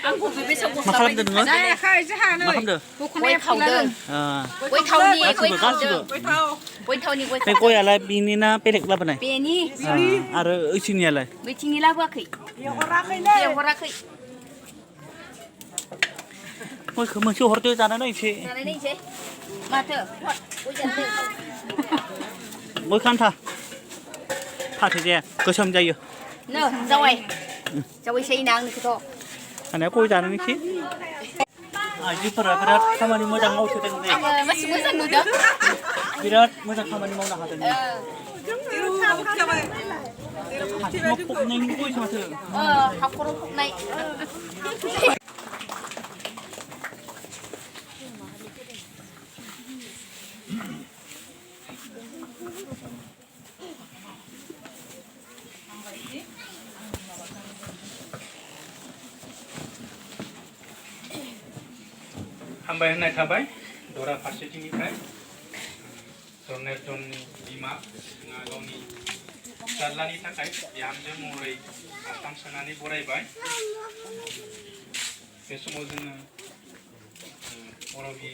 आंखौ बे बैसागु मा खालामदों नोङो? जायाखै जोंहा नै मा खालामदों? गय खावदों गय थावनि गय खावदों गय थावनि गय बे गयालाय बिनि ना बेलेग लाबोनाय? बेनि आरो ओइथिंनियालाय? बैथिंनि लाबोआखै हराखै गयखौ मोनसे हरदो जाना नायनोसै जानाय नायनोसै माथो गय जानो गय खान्था फाथै जाया गोसोम जायो नो जावायसै ना आंनिखौथ' खानाया गय जानो नायनोसै आइजोफोरा बिराद खामानि मोजां मावसोदों दे आङो मासि मोजां नुदों बिराद मोजां खामानि मावनो हादों हाखराव फबनायनि गयसो माथो हाखराव फबनाय हामबाय होननाय थाबाय दरा फारसेथिंनिफ्राय जरनेरजननि बिमा जोंहा गावनि फिसाज्लानि थाखाय बिहामजो महरै आसाम सोनानै बरायबाय बे समाव जोङो अरबि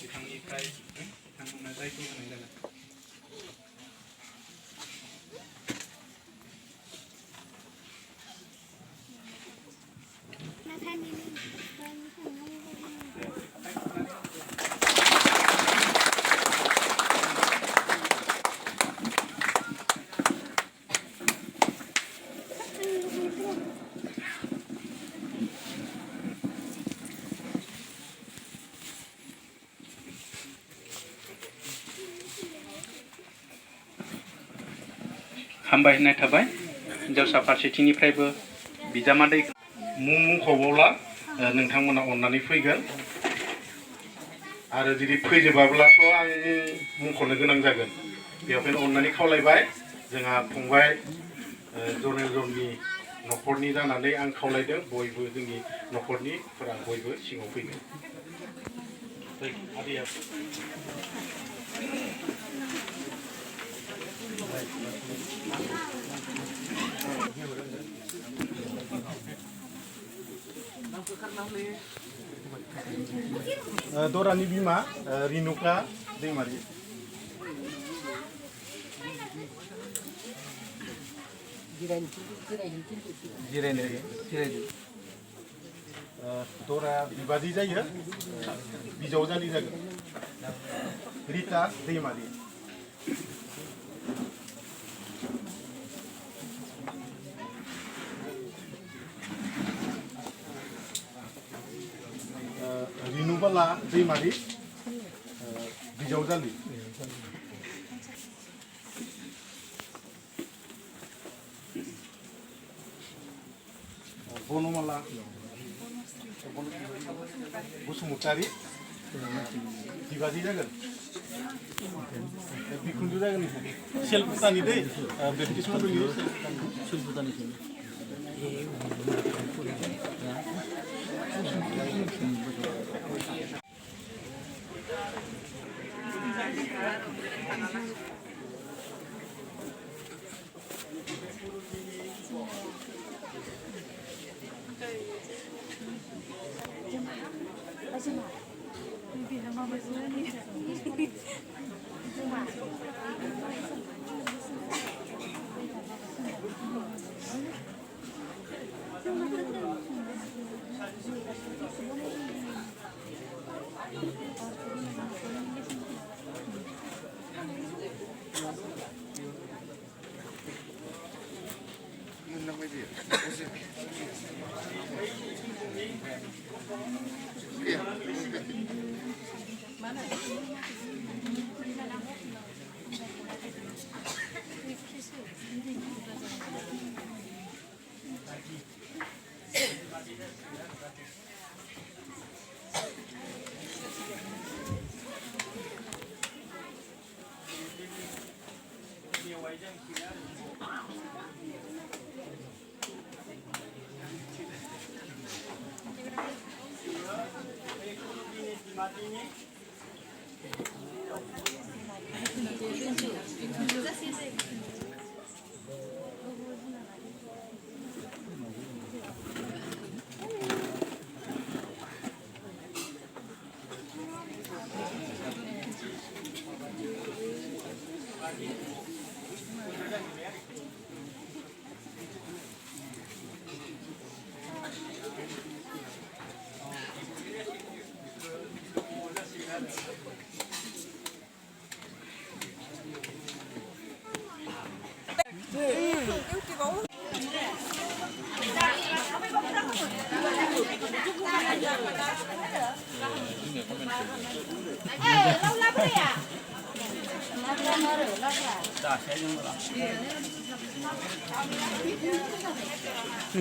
बिथांनिफ्राय बिथांमोननो जायखौ होनाय जागोन हामबाय होननाय थाबाय हिन्जावसा फारसेथिंनिफ्रायबो बिजामादै मुंख'बावला नोंथांमोना अननानै फैगोन आरो जुदि फैजोबाब्लाथ' आं मुंख'नो गोनां जागोन बेवहायनो अननानै खावलायबाय जोंहा फंबाय जरनेरजननि न'खरनि जानानै आं खावलायदों बयबो जोंनि न'खरनिफोरा बयबो सिङाव फैगोन आदैया दरानि बिमा रिनुका दैमारि दरा बिबाजै जायो बिजावजालि जागोन रिता दैमारि रिनुबाला दैमारि बिजावजालि बनमाला बसुमतारी बिबाजै जागोन बिखुनजो जागोन सेलपुतानि दै सेलपुतानि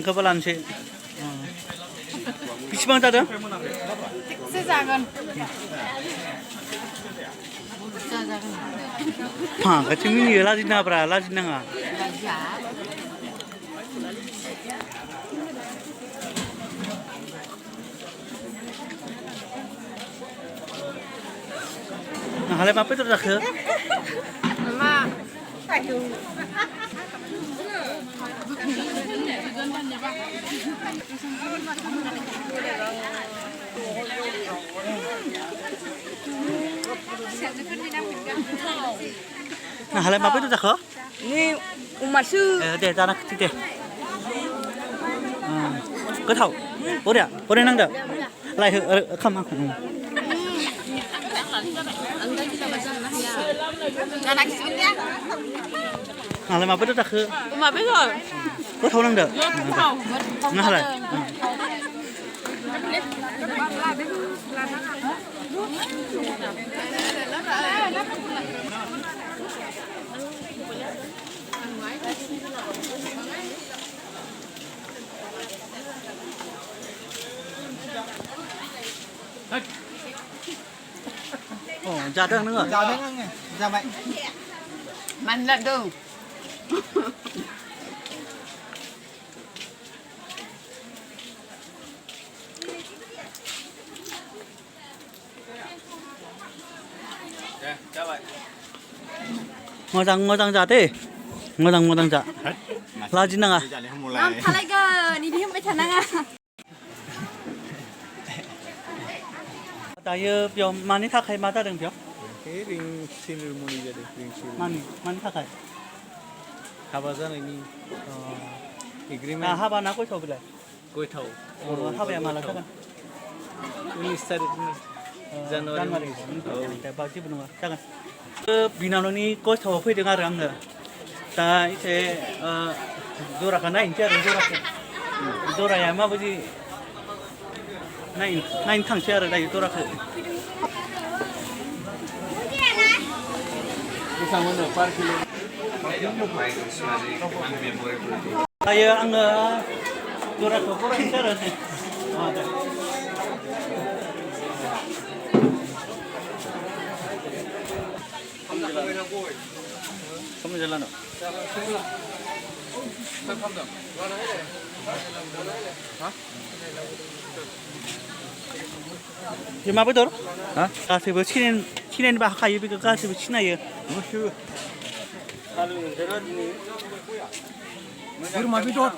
그거 란시. 비시방 자든? 세작은. 아, 같이 미니 라지나 브라 라지나가. 할래 밥 빼도 그. 엄마. 할래 밥 빼도 그. 니 엄마 수. 네, 자나 그때. cái thầu bố đây năng được lại không ăn lại mà biết đượcคือ 엄마 biết rồi. có thầu năng được Thầu. ngã lại ra đường nữa Ra đấy nghe. Ra vậy. Mình là đường. ngồi răng ra thế ngồi răng ra là gì năng à Nam talaga ni dia macam mana? tại giờ 많이 탁해 맞다는 벼 Cái ring ceremony ra đây, ring ceremony. 많이 탁해 하바잖아니. 아 Agreement. 하바나 꼴 쳐볼래 Koi thầu. 하바야 말라 잠깐 19 tarik ni. January. 자, 바지 부는 거. 잠깐. 그 비나노니 거기서 회의를 하러 간 거야. 자, 이제 돌아가나 이제 돌아야 마버지 나인 탕치야를 나 돌아가. Bersama park kilo. Ayo ang 돌아가 보라 인사를 해. 아, 네. 선물 잘라노. Gimana betul? Hah? Kasih bercinin, cinin bah kayu bikin kasih bercina ya. Musuh. Kalau berat ini. Rumah bidot.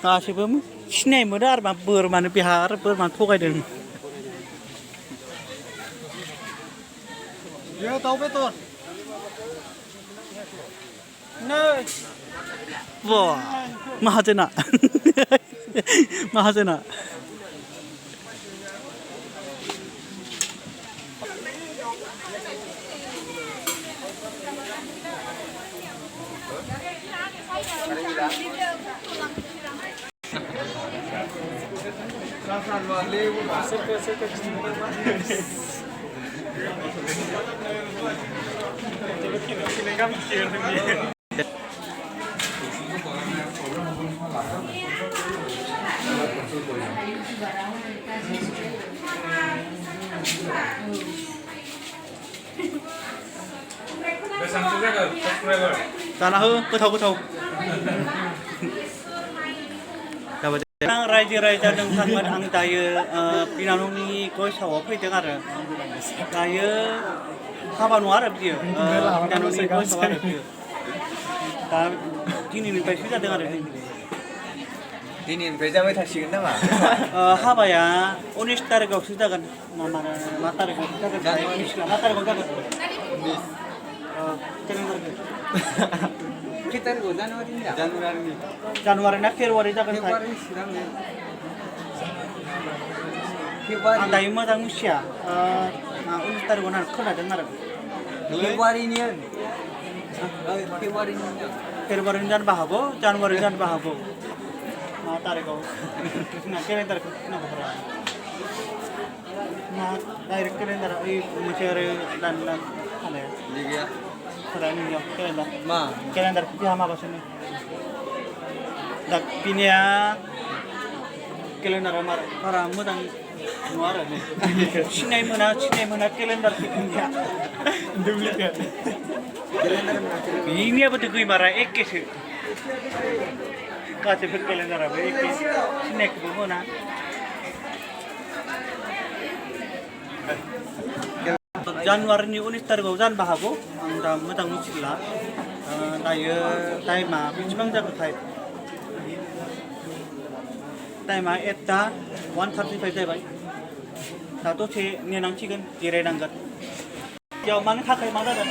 Kasih ber, cina muda, ber mana bihar, ber mana thokai deng. Ya tahu betul. Nơi. Wah, mahajana, mahajana. Rasan wale, sekat Tanah ke tahu. Dapat. Nang raja dan sangat ang tayo pinanong ko sa wapay dengar. Tayo kapan warap dia. Pinanong ko sa warap dia. Ta kini ni pasti dengar. Ini beja mai thasi na ma. Habaya 19 tarik sudah kan mana tarik sudah kan tarik kan. Kita ru Januari ni. Januari nak Februari dah kan. Februari sidang ni. Ang tayo mo tang siya. 19 tarik na kena dengar. Februari ni kan. Februari ni. फेब्रुवारिनि जानोबो हागौ जानुवारिनि जानोबो हागौ मा तारिखआव जोंना केलेन्डारखौ नांगौफोरा मा डाइरेक्ट केलेन्डार ओइ मोनसे आरो दान थानाया Liga. फोरा नोंनियाव केलेन्डार Ma. केलेन्डारखौ जोंहा माबासोनो दा बिनिया केलेन्डारा बारा मोजां नङा आरो नै सिनाय मोना केलेन्डारखौ बिनिया डुप्लिकेट बिनियाबोथ' गैमारा एखेसो गासैबो केलेन्डाराबो एखे सिनायखौबो मोना जानुवारिनि 19 तारिखआव जानोबो हागौ आं दा मोजां मिथिला दायो टाइमा बेसेबां जागोनथाय टाइमा 1:35 जाबाय दा दसे नेनांसिगोन जिरायनांगोन बेयाव मानो थाखाय मा जादों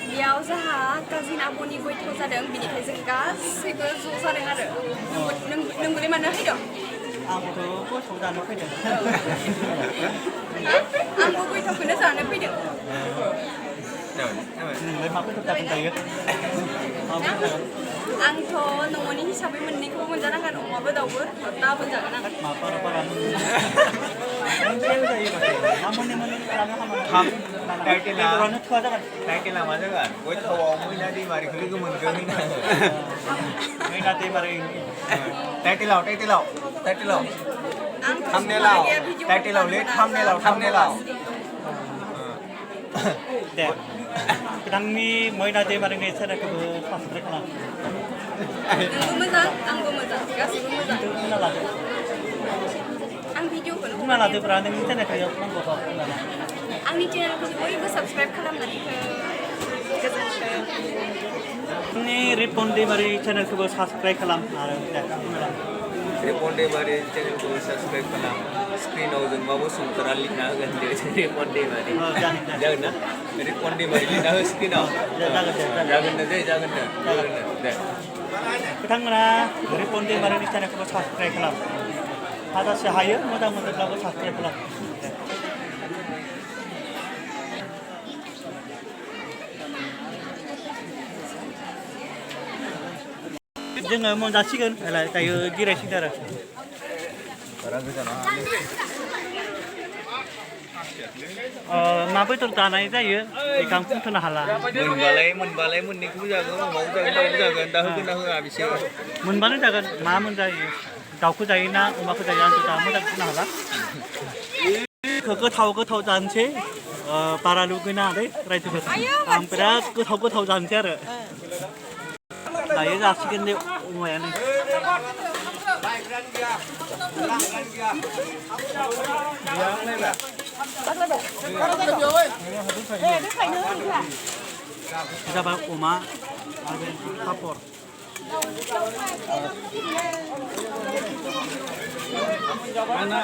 बेयाव जोंहा काजिन आब'नि गयथ' जादों बिनिखाय जों गासैबो ज' जादों आरो नोंबोलाय मानो फैदों आंबोथ' गयथाव जानो फैदों आंबो गयथ'खौनो जानो फैदों नोंलाय मा गयथाव जागोन दायो आंथ' न'नि हिसाबै मोननैखौबो मोनजानांगोन अमाबो दाउबो दाबो जागोन आं मा बारा जायो मा मोननै जानो हामा बेदरानो थोआ जागोन Title मा जागोन? गयथावआव मैना दैमारिखौ लोगो मोनगोन मैना दैमारि टाइटेलाव आंथ' थामनेलाव भिडिअ टाइटेलाव ले थामनेलाव दे बिथांनि मैना दैमारिनि चेनेलखौबो साबसक्राइब खालाम नोंबो मोजां आंबो मोजां गासैबो मोजां बुंना लादो आं भिडिअखौनो बुंना लादोब्रा नोंनि चेनेलखौ नांगौ बुंना ला आंनि चेनेलखौ बयबो साबस्क्राइब खालामनानै हो गोजोन्थों आंनि रिपन दैमारि चेनेलखौबो साबसक्राइब खालाम आरो दे बुंना ला रिपन दैमारि चेनेलखौ साबस्क्राइब खालाम स्क्रिनाव जों मा बसुमतारा लिरना होगोन दे रिपन दैमारि जागोन ना रिपन दैमारि लिरना हो स्क्रिनाव जागोन दे बिथांमोना रिपन दैमारिनि चेनेलखौबो साबसक्राइब खालाम हाजासे हायो मोजां मोनोब्लाबो साबसक्राइब खालाम जोङो मोनजासिगोन दायो जिरायसिगोन आरो बारा गोजानाव मा बेदर जानाय जायो बेखौ आं बुंथ'नो हाला मोनबालाय मोननैखौबो जागोन अमाबो जागोन दाउबो जागोन दा होगोन ना होआ बिसोर मोनबानो जागोन मा मोनजायो दाउखौ जायो ना अमाखौ जायो आंथ' दा मोजां बुंनो हाला गोथाव जानोसै बारा लुगैनाङालै रायजोफोर आं बिराद गोथाव जानोसै आरो दायो जासिगोन दे अमायानो जाबाय अमा आरो पापर Mana?